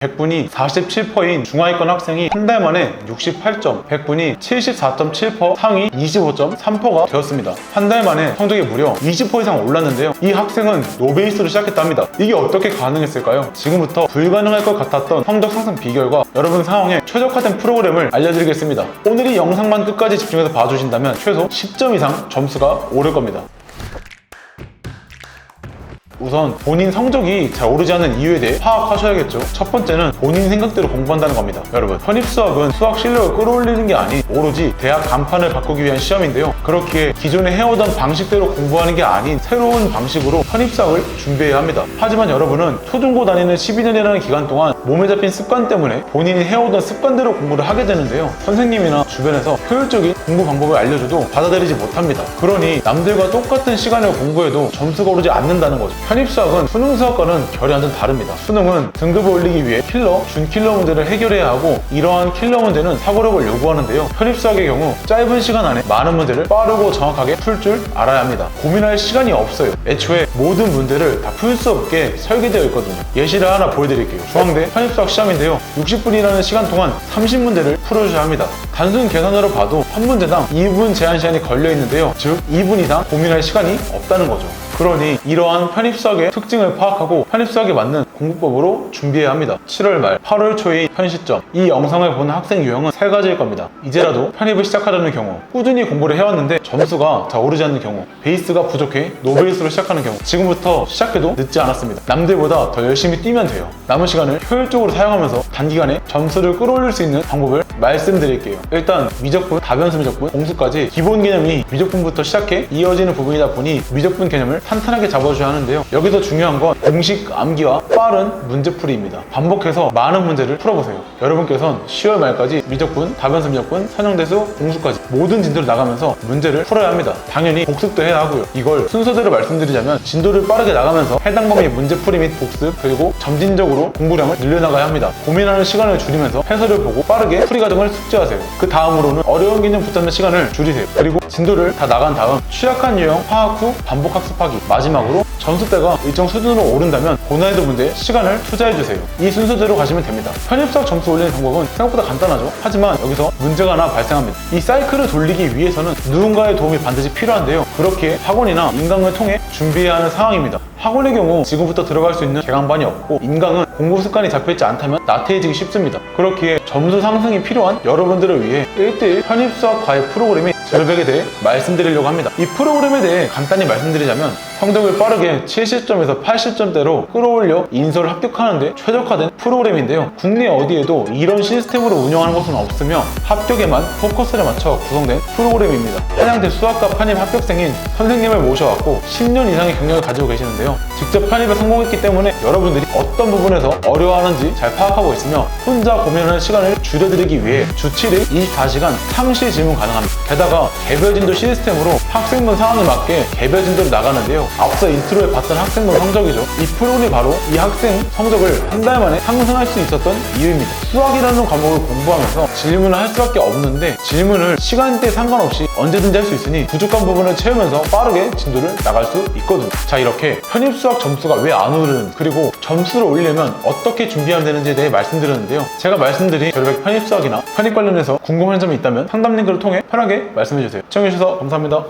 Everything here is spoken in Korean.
100분이 47%인 중하위권 학생이 한 달 만에 68점, 100분이 74.7% 상위 25.3%가 되었습니다. 한 달 만에 성적이 무려 20% 이상 올랐는데요. 이 학생은 노베이스로 시작했다 합니다. 이게 어떻게 가능했을까요? 지금부터 불가능할 것 같았던 성적 상승 비결과 여러분 상황에 최적화된 프로그램을 알려드리겠습니다. 오늘 이 영상만 끝까지 집중해서 봐주신다면 최소 10점 이상 점수가 오를 겁니다. 우선 본인 성적이 잘 오르지 않는 이유에 대해 파악하셔야겠죠. 첫 번째는 본인 생각대로 공부한다는 겁니다. 여러분, 편입수학은 수학 실력을 끌어올리는 게 아닌 오로지 대학 간판을 바꾸기 위한 시험인데요. 그렇기에 기존에 해오던 방식대로 공부하는 게 아닌 새로운 방식으로 편입수학을 준비해야 합니다. 하지만 여러분은 초중고 다니는 12년이라는 기간 동안 몸에 잡힌 습관 때문에 본인이 해오던 습관대로 공부를 하게 되는데요. 선생님이나 주변에서 효율적인 공부 방법을 알려줘도 받아들이지 못합니다. 그러니 남들과 똑같은 시간을 공부해도 점수가 오르지 않는다는 거죠. 편입수학은 수능 수학과는 결이 완전 다릅니다. 수능은 등급을 올리기 위해 킬러, 준킬러 문제를 해결해야 하고 이러한 킬러 문제는 사고력을 요구하는데요. 편입수학의 경우 짧은 시간 안에 많은 문제를 빠르고 정확하게 풀 줄 알아야 합니다. 고민할 시간이 없어요. 애초에 모든 문제를 다 풀 수 없게 설계되어 있거든요. 예시를 하나 보여드릴게요. 중앙대 편입수학 시험인데요. 60분이라는 시간 동안 30문제를 풀어주셔야 합니다. 단순 계산으로 봐도 한 문제당 2분 제한 시간이 걸려 있는데요. 즉 2분 이상 고민할 시간이 없다는 거죠. 그러니 이러한 편입수학의 특징을 파악하고 편입수학에 맞는 공부법으로 준비해야 합니다. 7월 말, 8월 초의 편시점. 이 영상을 보는 학생 유형은 3가지일 겁니다. 이제라도 편입을 시작하려는 경우, 꾸준히 공부를 해왔는데 점수가 잘 오르지 않는 경우, 베이스가 부족해 노베이스로 시작하는 경우, 지금부터 시작해도 늦지 않았습니다. 남들보다 더 열심히 뛰면 돼요. 남은 시간을 효율적으로 사용하면서 단기간에 점수를 끌어올릴 수 있는 방법을 말씀드릴게요. 일단 미적분, 다변수 미적분, 공수까지 기본 개념이 미적분부터 시작해 이어지는 부분이다 보니 미적분 개념을 탄탄하게 잡아줘야 하는데요. 여기서 중요한 건 공식 암기와 빠른 문제풀이입니다. 반복해서 많은 문제를 풀어보세요. 여러분께서는 10월 말까지 미적분, 다변수 미적분, 선형대수, 공수까지 모든 진도를 나가면서 문제를 풀어야 합니다. 당연히 복습도 해야 하고요. 이걸 순서대로 말씀드리자면 진도를 빠르게 나가면서 해당 범위 문제풀이 및 복습, 그리고 점진적으로 공부량을 늘려나가야 합니다. 고민하는 시간을 줄이면서 해설을 보고 빠르게 풀이 과정을 숙지하세요. 그 다음으로는 어려운 개념 붙잡는 시간을 줄이세요. 그리고 진도를 다 나간 다음 취약한 유형 파악 후 반복 학습하기, 마지막으로 점수대가 일정 수준으로 오른다면 고난이도 문제에 시간을 투자해주세요. 이 순서대로 가시면 됩니다. 편입수학 점수 올리는 방법은 생각보다 간단하죠. 하지만 여기서 문제가 하나 발생합니다. 이 사이클을 돌리기 위해서는 누군가의 도움이 반드시 필요한데요. 그렇기에 학원이나 인강을 통해 준비해야 하는 상황입니다. 학원의 경우 지금부터 들어갈 수 있는 개강반이 없고, 인강은 공부 습관이 잡혀있지 않다면 나태해지기 쉽습니다. 그렇기에 점수 상승이 필요한 여러분들을 위해 1:1 편입수학 과외 프로그램이 절벽에 대해 말씀드리려고 합니다. 이 프로그램에 대해 간단히 말씀드리자면 성적을 빠르게 70점에서 80점대로 끌어올려 인서를 합격하는 데 최적화된 프로그램인데요. 국내 어디에도 이런 시스템으로 운영하는 곳은 없으며 합격에만 포커스를 맞춰 구성된 프로그램입니다. 한양대 수학과 편입 합격생인 선생님을 모셔왔고 10년 이상의 경력을 가지고 계시는데요. 직접 편입에 성공했기 때문에 여러분들이 어떤 부분에서 어려워하는지 잘 파악하고 있으며 혼자 고민하는 시간을 줄여드리기 위해 주 7일 24시간 상시 질문 가능합니다. 게다가 개별 진도 시스템으로 학생분 상황에 맞게 개별 진도를 나가는데요. 앞서 인트로에 봤던 학생분 성적이죠. 이 프로그램이 바로 이 학생 성적을 한 달 만에 상승할 수 있었던 이유입니다. 수학이라는 과목을 공부하면서 질문을 할 수밖에 없는데 질문을 시간대에 상관없이 언제든지 할 수 있으니 부족한 부분을 채우면서 빠르게 진도를 나갈 수 있거든요. 자, 이렇게 편입수학 점수가 왜 안 오르는, 그리고 점수를 올리려면 어떻게 준비하면 되는지에 대해 말씀드렸는데요. 제가 말씀드린 절벽 편입수학이나 편입 관련해서 궁금한 점이 있다면 상담 링크를 통해 편하게 말씀해주세요. 시청해주셔서 감사합니다.